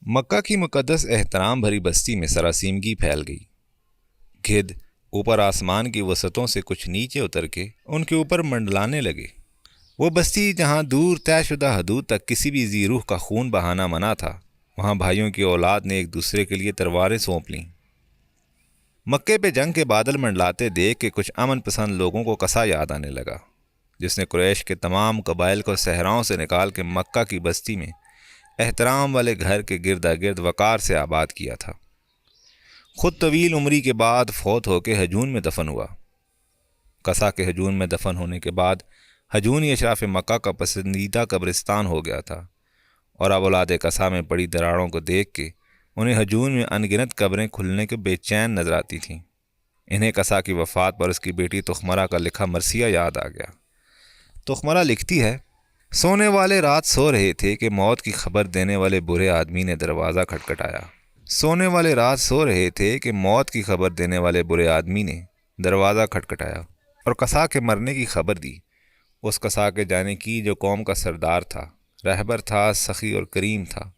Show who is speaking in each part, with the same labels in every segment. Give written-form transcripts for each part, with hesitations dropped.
Speaker 1: مکہ کی مقدس احترام بھری بستی میں سراسیمگی پھیل گئی۔ گدھ اوپر آسمان کی وسعتوں سے کچھ نیچے اتر کے ان کے اوپر منڈلانے لگے۔ وہ بستی جہاں دور طے شدہ حدود تک کسی بھی ذی روح کا خون بہانا منع تھا، وہاں بھائیوں کی اولاد نے ایک دوسرے کے لیے تلواریں سونپ لیں۔ مکے پہ جنگ کے بادل منڈلاتے دیکھ کے کچھ امن پسند لوگوں کو قصہ یاد آنے لگا، جس نے قریش کے تمام قبائل کو صحراؤں سے نکال کے مکہ کی بستی میں احترام والے گھر کے گردا گرد وقار سے آباد کیا تھا۔ خود طویل عمری کے بعد فوت ہو کے ہجون میں دفن ہوا۔ قصہ کے ہجون میں دفن ہونے کے بعد ہجون ہی اشراف مکہ کا پسندیدہ قبرستان ہو گیا تھا، اور اب اولاد قصہ میں پڑی دراڑوں کو دیکھ کے انہیں ہجون میں ان گنت قبریں کھلنے کے بے چین نظر آتی تھیں۔ انہیں قصہ کی وفات پر اس کی بیٹی تخمرہ کا لکھا مرثیہ یاد آ گیا۔ تخمرہ لکھتی ہے، سونے والے رات سو رہے تھے کہ موت کی خبر دینے والے برے آدمی نے دروازہ کھٹکھٹایا۔ سونے والے رات سو رہے تھے کہ موت کی خبر دینے والے برے آدمی نے دروازہ کھٹکھٹایا اور قصہ کے مرنے کی خبر دی۔ اس قصہ کے جانے کی جو قوم کا سردار تھا، رہبر تھا، سخی اور کریم تھا۔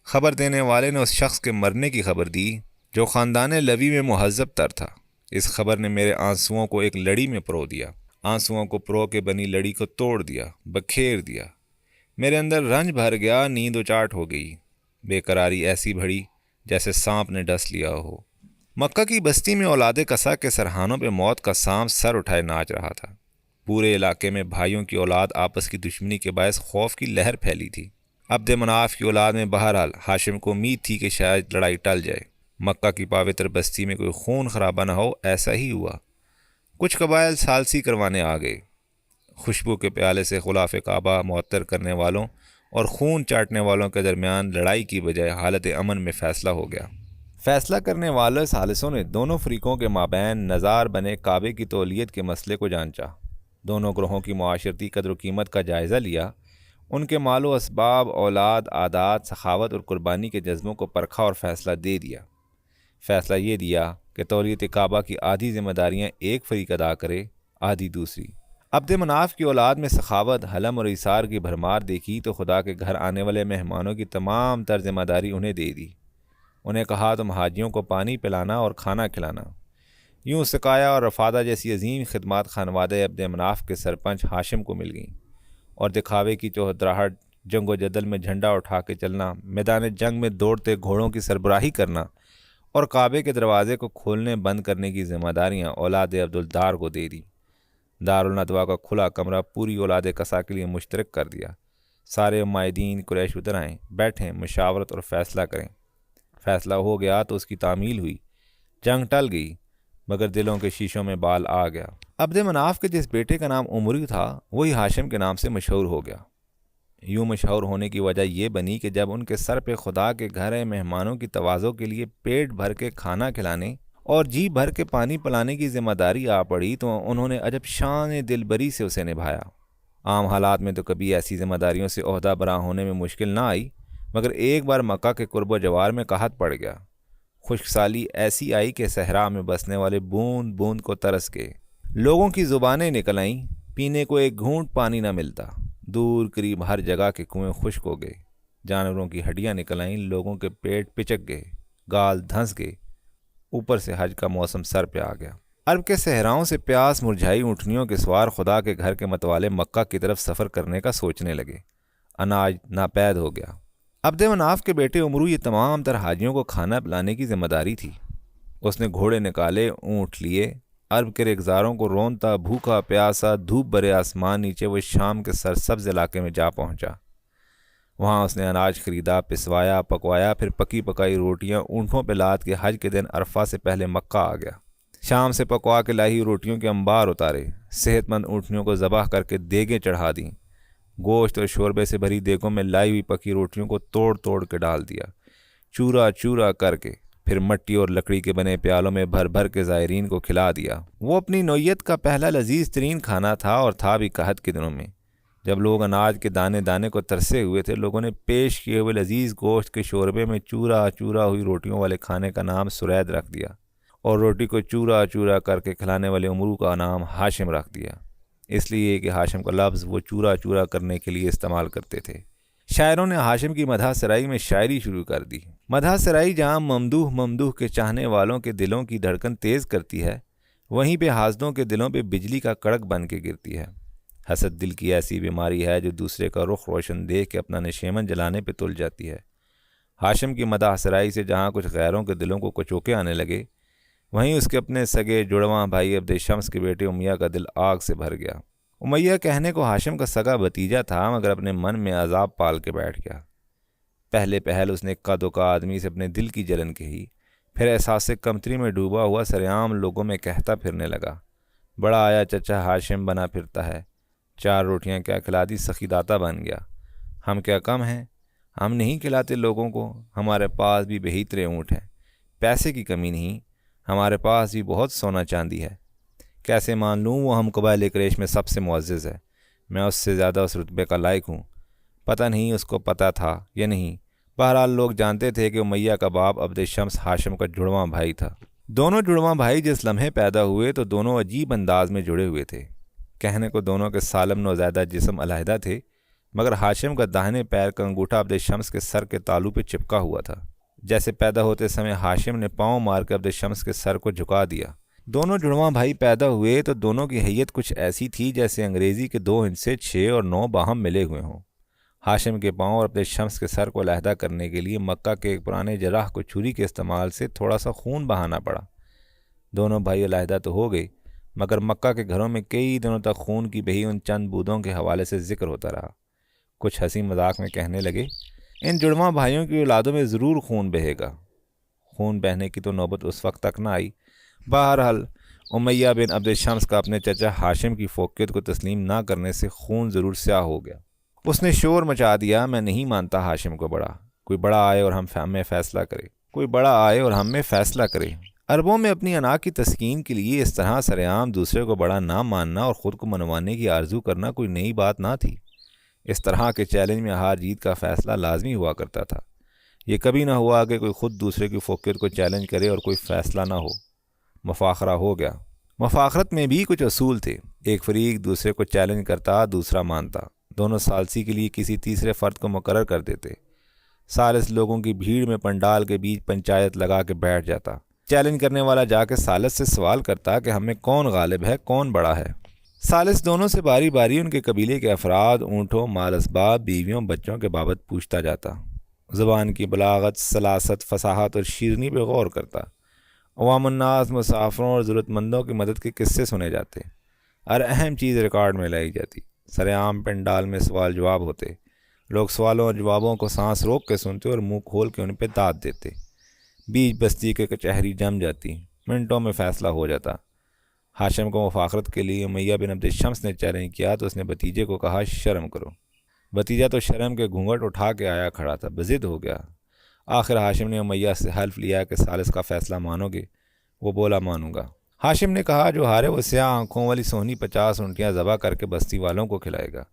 Speaker 1: خبر دینے والے نے اس شخص کے مرنے کی خبر دی جو خاندان لوی میں مہذب تر تھا۔ اس خبر نے میرے آنسوؤں کو ایک لڑی میں پرو دیا، آنسوؤں کو پرو کے بنی لڑی کو توڑ دیا، بکھیر دیا۔ میرے اندر رنج بھر گیا، نیند اچاٹ ہو گئی، بے قراری ایسی بڑھی جیسے سانپ نے ڈس لیا ہو۔ مکہ کی بستی میں اولاد قصہ کے سرحانوں پہ موت کا سانپ سر اٹھائے ناچ رہا تھا۔ پورے علاقے میں بھائیوں کی اولاد آپس کی دشمنی کے باعث خوف کی لہر پھیلی تھی۔ عبد مناف کی اولاد میں بہرحال ہاشم کو امید تھی کہ شاید لڑائی ٹل جائے، مکہ کی پاوتر بستی میں کوئی خون خرابہ نہ ہو۔ ایسا ہی ہوا۔ کچھ قبائل ثالثی کروانے آ گئے۔ خوشبو کے پیالے سے غلاف کعبہ معطر کرنے والوں اور خون چاٹنے والوں کے درمیان لڑائی کی بجائے حالت امن میں فیصلہ ہو گیا۔ فیصلہ کرنے والے ثالثوں نے دونوں فریقوں کے مابین نظار بنے کعبے کی تولیت کے مسئلے کو جانچا، دونوں گروہوں کی معاشرتی قدر و قیمت کا جائزہ لیا، ان کے مال و اسباب، اولاد، عادات، سخاوت اور قربانی کے جذبوں کو پرکھا اور فیصلہ دے دیا۔ فیصلہ یہ دیا کہ تولیت کعبہ کی آدھی ذمہ داریاں ایک فریق ادا کرے، آدھی دوسری۔ عبد مناف کی اولاد میں سخاوت، حلم اور ایثار کی بھرمار دیکھی تو خدا کے گھر آنے والے مہمانوں کی تمام تر ذمہ داری انہیں دے دی۔ انہیں کہا تم حاجیوں کو پانی پلانا اور کھانا کھلانا۔ یوں سقایا اور رفادہ جیسی عظیم خدمات خانوادہ عبد مناف کے سرپنچ ہاشم کو مل گئیں، اور دکھاوے کی چوہدراہٹ، جنگ و جدل میں جھنڈا اٹھا کے چلنا، میدان جنگ میں دوڑتے گھوڑوں کی سربراہی کرنا اور کعبے کے دروازے کو کھولنے بند کرنے کی ذمہ داریاں اولاد عبدالدار کو دے دی۔ دارالندوا کا کھلا کمرہ پوری اولاد قصہ کے لیے مشترک کر دیا۔ سارے مائدین قریش ادھر آئیں، بیٹھیں، مشاورت اور فیصلہ کریں۔ فیصلہ ہو گیا تو اس کی تعمیل ہوئی۔ جنگ ٹل گئی، مگر دلوں کے شیشوں میں بال آ گیا۔ عبد مناف کے جس بیٹے کا نام عمری تھا، وہی ہاشم کے نام سے مشہور ہو گیا۔ یوں مشہور ہونے کی وجہ یہ بنی کہ جب ان کے سر پہ خدا کے گھر مہمانوں کی تواضع کے لیے پیٹ بھر کے کھانا کھلانے اور جی بھر کے پانی پلانے کی ذمہ داری آ پڑی تو انہوں نے عجب شان دل بری سے اسے نبھایا۔ عام حالات میں تو کبھی ایسی ذمہ داریوں سے عہدہ برا ہونے میں مشکل نہ آئی، مگر ایک بار مکہ کے قرب و جوار میں قحط پڑ گیا۔ خشک سالی ایسی آئی کہ صحرا میں بسنے والے بوند بوند کو ترس گئے۔ لوگوں کی زبانیں نکل آئیں، پینے کو ایک گھونٹ پانی نہ ملتا۔ دور قریب ہر جگہ کے کنویں خشک ہو گئے، جانوروں کی ہڈیاں نکل آئیں، لوگوں کے پیٹ پچک گئے، گال دھنس گئے۔ اوپر سے حج کا موسم سر پہ آ گیا۔ عرب کے صحراؤں سے پیاس مرجھائی اونٹنیوں کے سوار خدا کے گھر کے متوالے مکہ کی طرف سفر کرنے کا سوچنے لگے۔ اناج ناپید ہو گیا۔ عبد مناف کے بیٹے عمرو یہ تمام تر حاجیوں کو کھانا پلانے کی ذمہ داری تھی۔ اس نے گھوڑے نکالے، اونٹ لیے، عرب کے ریگزاروں کو رونتا بھوکا پیاسا دھوپ برے آسمان نیچے وہ شام کے سرسبز علاقے میں جا پہنچا۔ وہاں اس نے اناج خریدا، پسوایا، پکوایا، پھر پکی پکائی روٹیاں اونٹوں پہ لاد کے حج کے دن عرفہ سے پہلے مکہ آ گیا۔ شام سے پکوا کے لائی روٹیوں کے انبار اتارے، صحت مند اونٹنیوں کو ذبح کر کے دیگیں چڑھا دیں، گوشت اور شوربے سے بھری دیگوں میں لائی ہوئی پکی روٹیوں کو توڑ توڑ کے ڈال دیا، چورا چورا کر کے، پھر مٹی اور لکڑی کے بنے پیالوں میں بھر بھر کے زائرین کو کھلا دیا۔ وہ اپنی نوعیت کا پہلا لذیذ ترین کھانا تھا، اور تھا بھی قحط کے دنوں میں جب لوگ اناج کے دانے دانے کو ترسے ہوئے تھے۔ لوگوں نے پیش کیے ہوئے لذیذ گوشت کے شوربے میں چورا چورا ہوئی روٹیوں والے کھانے کا نام سرید رکھ دیا، اور روٹی کو چورا چورا کر کے کھلانے والے عمرو کا نام ہاشم رکھ دیا، اس لیے کہ ہاشم کا لفظ وہ چورا چورا کرنے کے لیے استعمال کرتے تھے۔ شاعروں نے ہاشم کی مدح سرائی میں شاعری شروع کر دی۔ مدح سرائی جہاں ممدوح کے چاہنے والوں کے دلوں کی دھڑکن تیز کرتی ہے، وہیں پہ حاسدوں کے دلوں پہ بجلی کا کڑک بن کے گرتی ہے۔ حسد دل کی ایسی بیماری ہے جو دوسرے کا رخ روشن دیکھ کے اپنا نشیمن جلانے پہ تل جاتی ہے۔ ہاشم کی مدح سرائی سے جہاں کچھ غیروں کے دلوں کو کچوکے آنے لگے، وہیں اس کے اپنے سگے جڑواں بھائی عبد شمس کے بیٹے امیہ کا دل آگ سے بھر گیا۔ امیہ کہنے کو ہاشم کا سگا بھتیجا تھا، مگر اپنے من میں عذاب پال کے بیٹھ گیا۔ پہلے پہل اس نے قد و کا آدمی سے اپنے دل کی جلن کہی، پھر احساس کمتری میں ڈوبا ہوا سرعام لوگوں میں کہتا پھرنے لگا، بڑا آیا چچا ہاشم بنا پھرتا ہے، 4 روٹیاں کیا کھلا دی سخی داتا بن گیا۔ ہم کیا کم ہیں؟ ہم نہیں کھلاتے لوگوں کو، ہمارے پاس بھی بہیترے اونٹ ہیں، پیسے کی کمی نہیں، ہمارے پاس بھی بہت سونا چاندی ہے۔ کیسے مان لوں وہ ہم قبائل قریش میں سب سے معزز ہے، میں اس سے زیادہ اس رتبے کا لائق ہوں۔ پتہ نہیں اس کو پتہ تھا یا نہیں، بہرحال لوگ جانتے تھے کہ امیہ کا باپ عبد شمس ہاشم کا جڑواں بھائی تھا۔ دونوں جڑواں بھائی جس لمحے پیدا ہوئے تو دونوں عجیب انداز میں جڑے ہوئے تھے۔ کہنے کو دونوں کے سالم نوزائیدہ جسم علیحدہ تھے، مگر ہاشم کا داہنے پیر کا انگوٹھا عبد شمس کے سر کے تالو پہ چپکا ہوا تھا۔ جیسے پیدا ہوتے سمے ہاشم نے پاؤں مار کے عبد شمس کے سر کو جھکا دیا۔ دونوں جڑواں بھائی پیدا ہوئے تو دونوں کی حیت کچھ ایسی تھی جیسے انگریزی کے 2 ہندسے 6 اور 9 باہم ملے ہوئے ہوں۔ ہاشم کے پاؤں اور عبد شمس کے سر کو علیحدہ کرنے کے لیے مکہ کے ایک پرانے جراح کو چھری کے استعمال سے تھوڑا سا خون بہانا پڑا۔ دونوں بھائی علیحدہ تو ہو گئے، مگر مکہ کے گھروں میں کئی دنوں تک خون کی بہی ان چند بودوں کے حوالے سے ذکر ہوتا رہا۔ کچھ ہنسی مذاق میں کہنے لگے، ان جڑواں بھائیوں کی اولادوں میں ضرور خون بہے گا۔ خون بہنے کی تو نوبت اس وقت تک نہ آئی۔ بہرحال امیہ بن عبد شمس کا اپنے چچا ہاشم کی فوقیت کو تسلیم نہ کرنے سے خون ضرور سیاہ ہو گیا۔ اس نے شور مچا دیا، میں نہیں مانتا ہاشم کو بڑا، کوئی بڑا آئے اور ہم میں فیصلہ کرے، کوئی بڑا آئے اور ہم میں فیصلہ کرے۔ عربوں میں اپنی انا کی تسکین کے لیے اس طرح سرعام دوسرے کو بڑا نہ ماننا اور خود کو منوانے کی آرزو کرنا کوئی نئی بات نہ تھی۔ اس طرح کے چیلنج میں ہار جیت کا فیصلہ لازمی ہوا کرتا تھا۔ یہ کبھی نہ ہوا کہ کوئی خود دوسرے کی فوقیت کو چیلنج کرے اور کوئی فیصلہ نہ ہو۔ مفاخرہ ہو گیا۔ مفاخرت میں بھی کچھ اصول تھے، ایک فریق دوسرے کو چیلنج کرتا، دوسرا مانتا، دونوں ثالثی کے لیے کسی تیسرے فرد کو مقرر کر دیتے۔ ثالث لوگوں کی بھیڑ میں پنڈال کے بیچ پنچایت لگا کے بیٹھ جاتا۔ چیلنج کرنے والا جا کے ثالث سے سوال کرتا کہ ہم میں کون غالب ہے، کون بڑا ہے۔ ثالث دونوں سے باری باری ان کے قبیلے کے افراد، اونٹوں، مال اسباب، بیویوں، بچوں کے بابت پوچھتا جاتا، زبان کی بلاغت، سلاست، فصاحت اور شیرینی پہ غور کرتا۔ عوام الناس، مسافروں اور ضرورت مندوں کی مدد کے قصے سنے جاتے، ہر اہم چیز ریکارڈ میں لائی جاتی۔ سرعام پنڈال میں سوال جواب ہوتے، لوگ سوالوں اور جوابوں کو سانس روک کے سنتے اور منہ کھول کے ان پہ داد دیتے۔ بیچ بستی کے کچہری جم جاتی، منٹوں میں فیصلہ ہو جاتا۔ ہاشم کو مفاخرت کے لیے امیہ بن عبد شمس نے چیلنج کیا تو اس نے بھتیجے کو کہا، شرم کرو۔ بھتیجا تو شرم کے گھونگھٹ اٹھا کے آیا کھڑا تھا، بضد ہو گیا۔ آخر ہاشم نے امیہ سے حلف لیا کہ ثالث کا فیصلہ مانو گے؟ وہ بولا، مانوں گا۔ ہاشم نے کہا، جو ہارے وہ سیاہ آنکھوں والی سونی 50 اونٹیاں ذبح کر کے بستی والوں کو کھلائے گا۔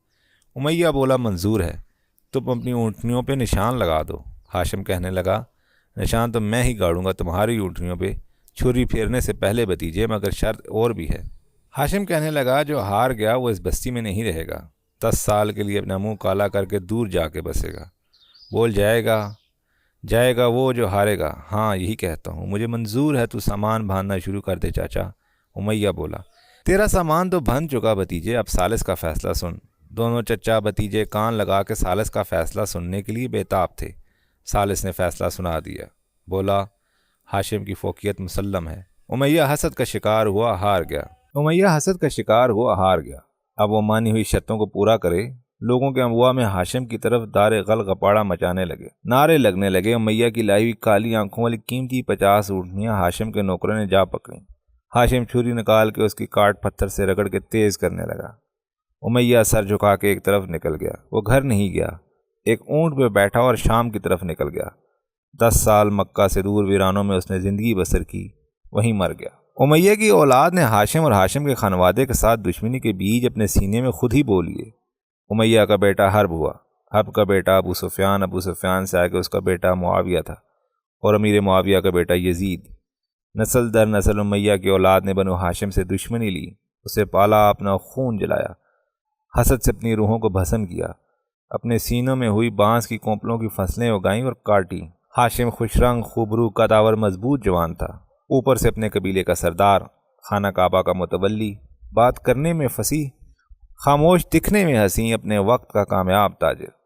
Speaker 1: امیہ بولا، منظور ہے، تم اپنی اونٹنیوں پہ نشان لگا دو۔ ہاشم کہنے لگا، نشان تو میں ہی گاڑوں گا تمہاری اونٹنیوں پہ، چھری پھیرنے سے پہلے بھتیجے، مگر شرط اور بھی ہے۔ ہاشم کہنے لگا، جو ہار گیا وہ اس بستی میں نہیں رہے گا، 10 سال کے لیے اپنا منہ کالا کر کے دور جا کے بسے گا۔ بول جائے گا وہ جو ہارے گا۔ ہاں یہی کہتا ہوں، مجھے منظور ہے، تو سامان باندھنا شروع کر دے چاچا۔ امیہ بولا، تیرا سامان تو بندھ چکا بھتیجے، اب ثالث کا فیصلہ سن۔ دونوں چچا بھتیجے کان لگا کے ثالث کا فیصلہ سننے کے لیے بےتاب تھے۔ ثالث نے فیصلہ سنا دیا، بولا، ہاشم کی فوقیت مسلم ہے۔ امیہ حسد کا شکار ہوا، ہار گیا۔ اب وہ مانی ہوئی شرطوں کو پورا کرے۔ لوگوں کے اموا میں ہاشم کی طرف دار غل غپاڑا مچانے لگے، نعرے لگنے لگے۔ امیہ کی لائی ہوئی کالی آنکھوں والی قیمتی 50 اونٹنیاں ہاشم کے نوکروں نے جا پکڑیں۔ ہاشم چھری نکال کے اس کی کاٹ پتھر سے رگڑ کے تیز کرنے لگا۔ امیہ سر جھکا کے ایک طرف نکل گیا۔ وہ گھر نہیں گیا، ایک اونٹ پہ بیٹھا اور شام کی طرف نکل گیا۔ 10 سال مکہ سے دور ویرانوں میں اس نے زندگی بسر کی، وہیں مر گیا۔ امیہ کی اولاد نے ہاشم اور ہاشم کے خانوادے کے ساتھ دشمنی کے بیج اپنے سینے میں خود ہی بو لیے۔ امیہ کا بیٹا حرب ہوا، حرب کا بیٹا ابو سفیان سے آگے اس کا بیٹا معاویہ تھا، اور امیر معاویہ کا بیٹا یزید۔ نسل در نسل امیہ کی اولاد نے بنو ہاشم سے دشمنی لی، اسے پالا، اپنا خون جلایا، حسد سے اپنی روحوں کو بھسم کیا، اپنے سینوں میں ہوئی بانس کی کونپلوں کی فصلیں اگائیں اور کاٹی۔ ہاشم خوش رنگ، خوبرو، قداور، مضبوط جوان تھا، اوپر سے اپنے قبیلے کا سردار، خانہ کعبہ کا متولی، بات کرنے میں فصیح، خاموش دکھنے میں حسین، اپنے وقت کا کامیاب تاجر۔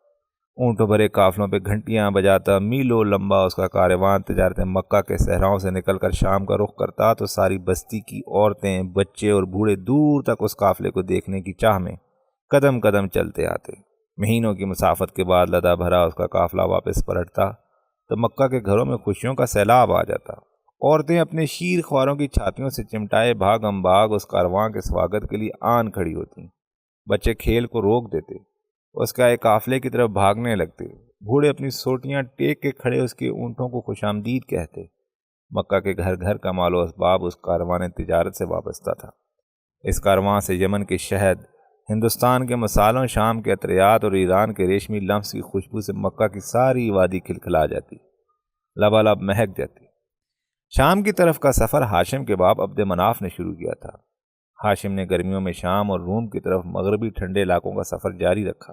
Speaker 1: اونٹوں بھرے قافلوں پہ گھنٹیاں بجاتا میلوں لمبا اس کا کاروان تجارت مکہ کے صحراؤں سے نکل کر شام کا رخ کرتا تو ساری بستی کی عورتیں، بچے اور بوڑھے دور تک اس قافلے کو دیکھنے کی چاہ میں قدم قدم چلتے آتے۔ مہینوں کی مسافت کے بعد لدا بھرا اس کا قافلہ واپس پلٹتا تو مکہ کے گھروں میں خوشیوں کا سیلاب آ جاتا۔ عورتیں اپنے شیر خواروں کی چھاتیوں سے چمٹائے بھاگم بھاگ اس کارواں کے سواگت کے لیے آن کھڑی ہوتی۔ بچے کھیل کو روک دیتے، اس کا ایک قافلے کی طرف بھاگنے لگتے۔ بوڑھے اپنی سوٹیاں ٹیک کے کھڑے اس کے اونٹوں کو خوش آمدید کہتے۔ مکہ کے گھر گھر کا مال و اسباب اس کاروان تجارت سے وابستہ تھا۔ اس کارواں سے یمن کے شہد، ہندوستان کے مصالحوں، شام کے عطریات اور ایران کے ریشمی لمس کی خوشبو سے مکہ کی ساری وادی کھلکھلا جاتی، لبالب مہک جاتی۔ شام کی طرف کا سفر ہاشم کے باپ عبد مناف نے شروع کیا تھا۔ ہاشم نے گرمیوں میں شام اور روم کی طرف مغربی ٹھنڈے علاقوں کا سفر جاری رکھا،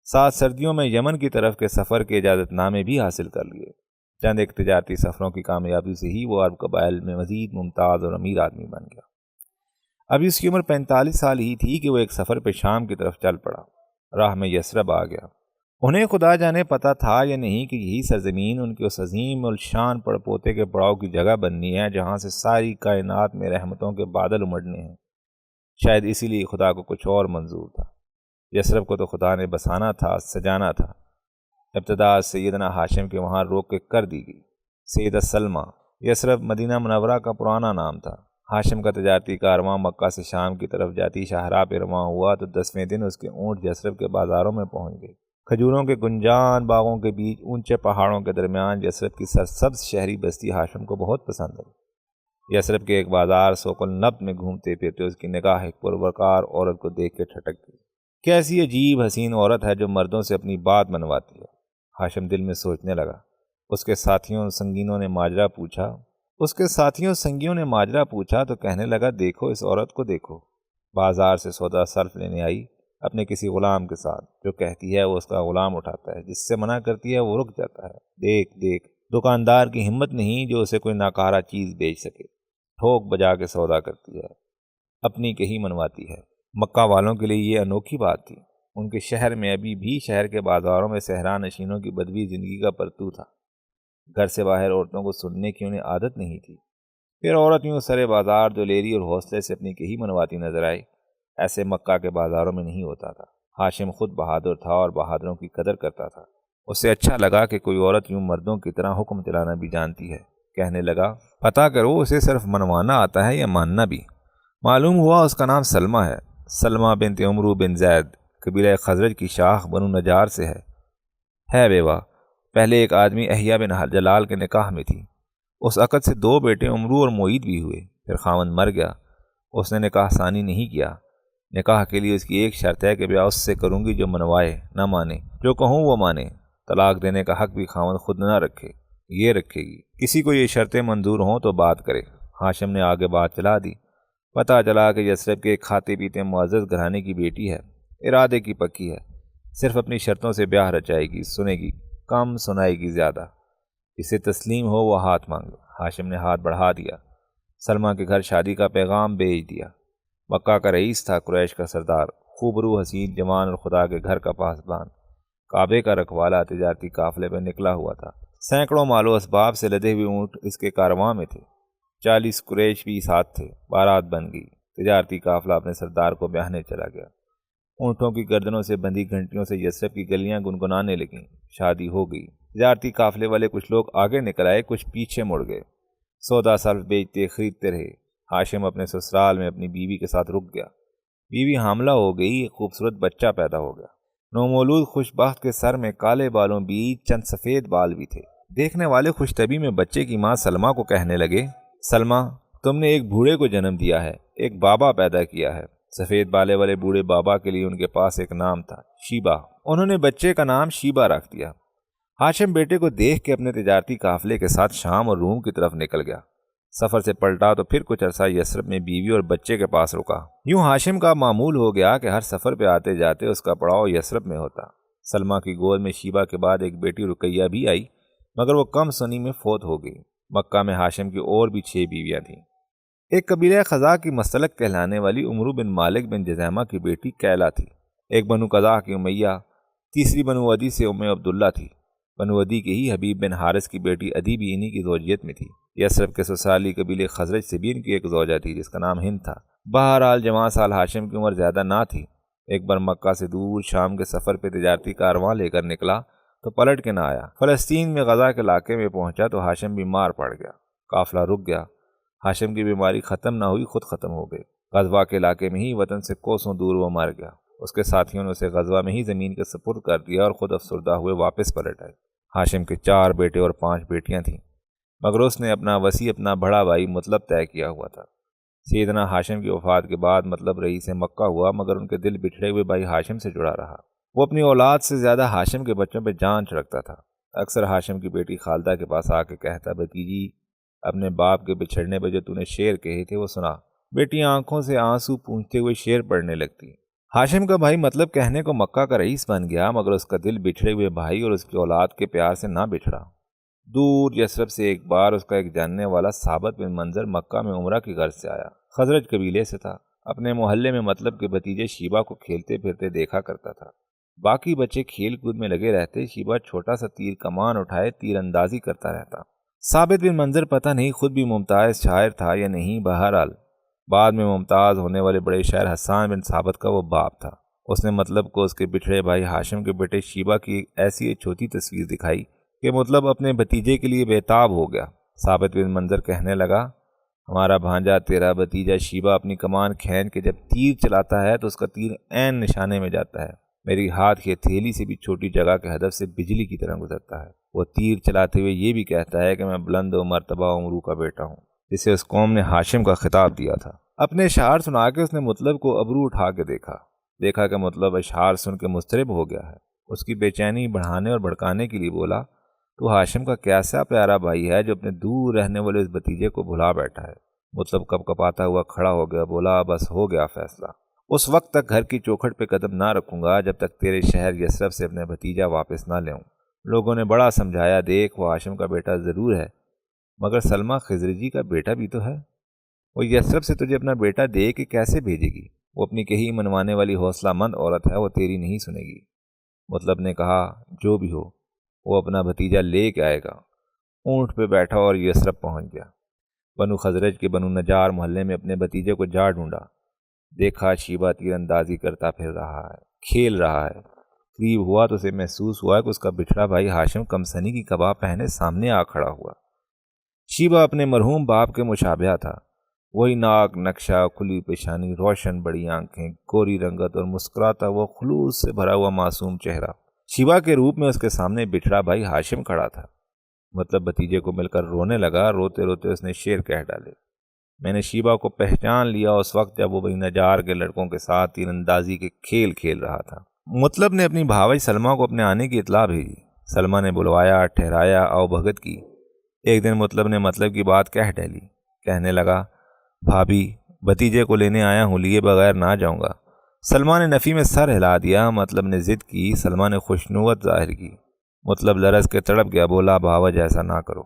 Speaker 1: ساتھ سردیوں میں یمن کی طرف کے سفر کے اجازت نامے بھی حاصل کر لیے۔ چند ایک تجارتی سفروں کی کامیابی سے ہی وہ عرب قبائل میں مزید ممتاز اور امیر آدمی بن گیا۔ ابھی اس کی عمر 45 سال ہی تھی کہ وہ ایک سفر پہ شام کی طرف چل پڑا۔ راہ میں یثرب آ گیا۔ انہیں خدا جانے پتہ تھا یا نہیں کہ یہی سرزمین ان کے اس عظیم الشان پڑپوتے کے پڑاؤ کی جگہ بننی ہے جہاں سے ساری کائنات میں رحمتوں کے بادل امڑنے ہیں۔ شاید اسی لیے خدا کو کچھ اور منظور تھا۔ یثرب کو تو خدا نے بسانا تھا، سجانا تھا۔ ابتدا سیدنا ہاشم کے وہاں روک کے کر دی گئی۔ سیدہ سلمہ، یثرب مدینہ منورہ کا پرانا نام تھا۔ ہاشم کا تجارتی کارواں مکہ سے شام کی طرف جاتی شاہراہ پہ رواں ہوا تو 10ویں دن اس کے اونٹ یثرب کے بازاروں میں پہنچ گئے۔ کھجوروں کے گنجان باغوں کے بیچ اونچے پہاڑوں کے درمیان یثرب کی سرسبز شہری بستی ہاشم کو بہت پسند آئی۔ یثرب کے ایک بازار سوق النبض میں گھومتے پھرتے اس کی نگاہ ایک پروقار عورت کو دیکھ کے ٹھٹک گئی۔ کیسی عجیب حسین عورت ہے جو مردوں سے اپنی بات منواتی ہے، ہاشم دل میں سوچنے لگا۔ اس کے ساتھیوں سنگینوں نے ماجرا پوچھا تو کہنے لگا، دیکھو اس عورت کو دیکھو، بازار سے سودا صرف لینے آئی اپنے کسی غلام کے ساتھ، جو کہتی ہے وہ اس کا غلام اٹھاتا ہے، جس سے منع کرتی ہے وہ رک جاتا ہے۔ دیکھ دیکھ، دکاندار کی ہمت نہیں جو اسے کوئی ناکارہ چیز بیچ سکے، ٹھوک بجا کے سودا کرتی ہے، اپنی کہی منواتی ہے۔ مکہ والوں کے لیے یہ انوکھی بات تھی۔ ان کے شہر میں ابھی بھی شہر کے بازاروں میں صحرا نشینوں کی بدوی زندگی کا پرتو تھا۔ گھر سے باہر عورتوں کو سننے کی انہیں عادت نہیں تھی۔ پھر عورت یوں سرے بازار دلیری اور حوصلے سے اپنی کہی منواتی نظر آئی، ایسے مکہ کے بازاروں میں نہیں ہوتا تھا۔ ہاشم خود بہادر تھا اور بہادروں کی قدر کرتا تھا۔ اسے اچھا لگا کہ کوئی عورت یوں مردوں کی طرح حکم چلانا بھی جانتی ہے۔ کہنے لگا، پتہ کرو اسے صرف منوانا آتا ہے یا ماننا بھی۔ معلوم ہوا اس کا نام سلمہ ہے، سلمہ بنت عمرو بن زید، قبیلہ خزرج کی شاخ بنو نجار سے ہے بیوہ۔ پہلے ایک آدمی احیاء بن جلال کے نکاح میں تھی۔ اس عقد سے 2 بیٹے عمرو اور معید بھی ہوئے۔ پھر خاوند مر گیا، اس نے نکاح ثانی نہیں کیا۔ نکاح کے لیے اس کی ایک شرط ہے کہ بیاہ اس سے کروں گی جو منوائے نہ مانے، جو کہوں وہ مانے۔ طلاق دینے کا حق بھی خاوند خود نہ رکھے، یہ رکھے گی۔ کسی کو یہ شرطیں منظور ہوں تو بات کرے۔ ہاشم نے آگے بات چلا دی۔ پتہ چلا کہ یثرب کے ایک کھاتے پیتے معزز گھرانے کی بیٹی ہے، ارادے کی پکی ہے، صرف اپنی شرطوں سے بیاہ رچائے گی، سنے گی کم، سنائے گی زیادہ۔ اسے تسلیم ہو وہ ہاتھ مانگے۔ ہاشم نے ہاتھ بڑھا دیا۔ سلمہ کے گھر شادی کا پیغام بھیج دیا۔ مکہ کا رئیس تھا، قریش کا سردار، خوبرو، حسین، جوان اور خدا کے گھر کا پاسبان، کعبے کا رکھوالا، تجارتی قافلے پہ نکلا ہوا تھا۔ سینکڑوں مال و اسباب سے لدے ہوئے اونٹ اس کے کارواں میں تھے۔ 40 قریش بھی ساتھ تھے۔ بارات بن گئی۔ تجارتی قافلہ اپنے سردار کو بیاہنے چلا گیا۔ اونٹوں کی گردنوں سے بندھی گھنٹیوں سے یثرب کی گلیاں گنگنانے لگیں۔ شادی ہو گئی۔ تجارتی قافلے والے کچھ لوگ آگے نکل آئے، کچھ پیچھے مڑ گئے۔ سودا صرف بیچتے خریدتے رہے۔ ہاشم اپنے سسرال میں اپنی بیوی کے ساتھ رک گیا۔ بیوی حاملہ ہو گئی، ایک خوبصورت بچہ پیدا ہو گیا۔ نومولود خوش بخت کے سر میں کالے بالوں بیچ چند سفید بال بھی تھے۔ دیکھنے والے خوش طبی میں بچے کی ماں سلمہ کو کہنے لگے، سلمہ، تم نے ایک بوڑھے کو جنم دیا ہے، ایک بابا پیدا کیا ہے۔ سفید بالے والے بوڑھے بابا کے لیے ان کے پاس ایک نام تھا، شیبہ۔ انہوں نے بچے کا نام شیبہ رکھ دیا۔ ہاشم بیٹے کو دیکھ کے اپنے تجارتی قافلے کے ساتھ شام اور روم کی طرف نکل گیا۔ سفر سے پلٹا تو پھر کچھ عرصہ یثرب میں بیوی اور بچے کے پاس رکا۔ یوں ہاشم کا معمول ہو گیا کہ ہر سفر پہ آتے جاتے اس کا پڑاؤ یثرب میں ہوتا۔ سلمہ کی گود میں شیبہ کے بعد ایک بیٹی رقیہ بھی آئی، مگر وہ کم سنی میں فوت ہو گئی۔ مکہ میں ہاشم کی اور بھی 6 بیویاں تھیں۔ ایک قبیلہ خزاع کی مستلق کہلانے والی عمرو بن مالک بن جذیمہ کی بیٹی کیلا تھی۔ ایک بنو قزاع کی امیہ، تیسری بنو عدی سے عبداللہ تھی۔ بنو عدی کے ہی حبیب بن حارث کی بیٹی عدی بھی انہی کی زوجیت میں تھی۔ یثرب کے سسرالی قبیلے خزرج سے بھی ان کی ایک زوجہ تھی جس کا نام ہند تھا۔ بہرحال جوان سال ہاشم کی عمر زیادہ نہ تھی۔ ایک بار مکہ سے دور شام کے سفر پہ تجارتی کارواں لے کر نکلا تو پلٹ کے نہ آیا۔ فلسطین میں غزہ کے علاقے میں پہنچا تو ہاشم بیمار پڑ گیا۔ قافلہ رک گیا۔ ہاشم کی بیماری ختم نہ ہوئی، خود ختم ہو گئی۔ غزوہ کے علاقے میں ہی وطن سے کوسوں دور وہ مر گیا۔ اس کے ساتھیوں نے اسے غزوہ میں ہی زمین کے سپرد کر دیا اور خود افسردہ ہوئے واپس پلٹ آئے۔ ہاشم کے 4 بیٹے اور 5 بیٹیاں تھیں، مگر اس نے اپنا وصی اپنا بڑا بھائی مطلب طے کیا ہوا تھا۔ سیدنا ہاشم کی وفات کے بعد مطلب رئیس مکہ ہوا، مگر ان کے دل بچھڑے ہوئے بھائی ہاشم سے جڑا رہا۔ وہ اپنی اولاد سے زیادہ ہاشم کے بچوں پہ جان چھڑکتا تھا۔ اکثر ہاشم کی بیٹی خالدہ کے پاس آ کے کہتا، بھتیجی اپنے باپ کے بچھڑنے پہ جو تو نے شعر کہے تھے وہ سنا۔ بیٹی آنکھوں سے آنسو پونچھتے ہوئے شعر پڑھنے لگتی۔ ہاشم کا بھائی مطلب کہنے کو مکہ کا رئیس بن گیا، مگر اس کا دل بچھڑے ہوئے بھائی اور اس کی اولاد کے پیار سے نہ بچھڑا۔ دور یثرب سے ایک بار اس کا ایک جاننے والا ثابت بن منظر مکہ میں عمرہ کی غرض سے آیا۔ خزرج قبیلے سے تھا۔ اپنے محلے میں مطلب کے بھتیجے شیبہ کو کھیلتے پھرتے دیکھا کرتا تھا۔ باقی بچے کھیل کود میں لگے رہتے، شیبہ چھوٹا سا تیر کمان اٹھائے تیر اندازی کرتا رہتا۔ ثابت بن منظر پتہ نہیں خود بھی ممتاز شاعر تھا یا نہیں، بہرحال بعد میں ممتاز ہونے والے بڑے شاعر حسان بن ثابت کا وہ باپ تھا۔ اس نے مطلب کو اس کے بچھڑے بھائی ہاشم کے بیٹے شیبہ کی ایسی ایک چھوٹی تصویر دکھائی کہ مطلب اپنے بھتیجے کے لیے بےتاب ہو گیا۔ ثابت بن منظر کہنے لگا، ہمارا بھانجا تیرا بھتیجا شیبہ اپنی کمان کھین کے جب تیر چلاتا ہے تو اس کا تیر عین نشانے میں جاتا ہے۔ میری ہاتھ کی ہتھیلی سے بھی چھوٹی جگہ کے ہدف سے بجلی کی طرح گزرتا ہے۔ وہ تیر چلاتے ہوئے یہ بھی کہتا ہے کہ میں بلند و مرتبہ عمرو کا بیٹا ہوں، جسے اس قوم نے ہاشم کا خطاب دیا تھا۔ اپنے اشعار سنا کے اس نے مطلب کو ابرو اٹھا کے دیکھا کہ مطلب اشعار سن کے مضطرب ہو گیا ہے۔ اس کی بے چینی بڑھانے اور بھڑکانے کے لیے بولا، تو ہاشم کا کیسا پیارا بھائی ہے جو اپنے دور رہنے والے اس بھتیجے کو بھلا بیٹھا ہے۔ مطلب کپ کپاتا ہوا کھڑا ہو گیا، بولا، بس ہو گیا فیصلہ۔ اس وقت تک گھر کی چوکھٹ پہ قدم نہ رکھوں گا جب تک تیرے شہر یثرب سے اپنے بھتیجا واپس نہ لوں۔ لوگوں نے بڑا سمجھایا، دیکھ وہ ہاشم کا بیٹا ضرور ہے، مگر سلمہ خزرجی کا بیٹا بھی تو ہے۔ وہ یثرب سے تجھے اپنا بیٹا دے کے کیسے بھیجے گی؟ وہ اپنی کہی منوانے والی حوصلہ مند عورت ہے، وہ تیری نہیں سنے گی۔ مطلب نے کہا، جو بھی ہو وہ اپنا بھتیجا لے کے آئے گا۔ اونٹ پہ بیٹھا اور یثرب پہنچ گیا۔ بنو خزرج کے بنو نجار محلے میں اپنے بھتیجے کو جا ڈھونڈا۔ دیکھا شیبہ تیر اندازی کرتا پھر رہا ہے، کھیل رہا ہے۔ قریب ہوا تو اسے محسوس ہوا کہ اس کا بچھڑا بھائی ہاشم کمسنی کی کبا پہنے سامنے آ کھڑا ہوا۔ شیبہ اپنے مرحوم باپ کے مشابہ تھا، وہی ناک نقشہ، کھلی پیشانی، روشن بڑی آنکھیں، گوری رنگت اور مسکراتا وہ خلوص سے بھرا ہوا معصوم چہرہ۔ شیبہ کے روپ میں اس کے سامنے بچھڑا بھائی ہاشم کھڑا تھا۔ مطلب بھتیجے کو مل کر رونے لگا۔ روتے روتے اس نے شعر کہہ ڈالے، میں نے شیبہ کو پہچان لیا اس وقت جب وہ بنی نجار کے لڑکوں کے ساتھ تیر اندازی کے کھیل کھیل رہا تھا۔ مطلب نے اپنی بھاوی سلمہ کو اپنے آنے کی اطلاع بھیجی۔ سلمہ نے بلوایا، ٹھہرایا، آؤ بھگت کی۔ ایک دن مطلب نے مطلب کی بات کہہ ڈالی۔ کہنے لگا، بھابھی بھتیجے کو لینے آیا ہوں، لیے بغیر نہ جاؤں گا۔ سلمہ نے نفی میں سر ہلا دیا۔ مطلب نے ضد کی۔ سلمہ نے خوشنوت ظاہر کی۔ مطلب لرز کے تڑپ گیا، بولا، بھاوج ایسا نہ کرو۔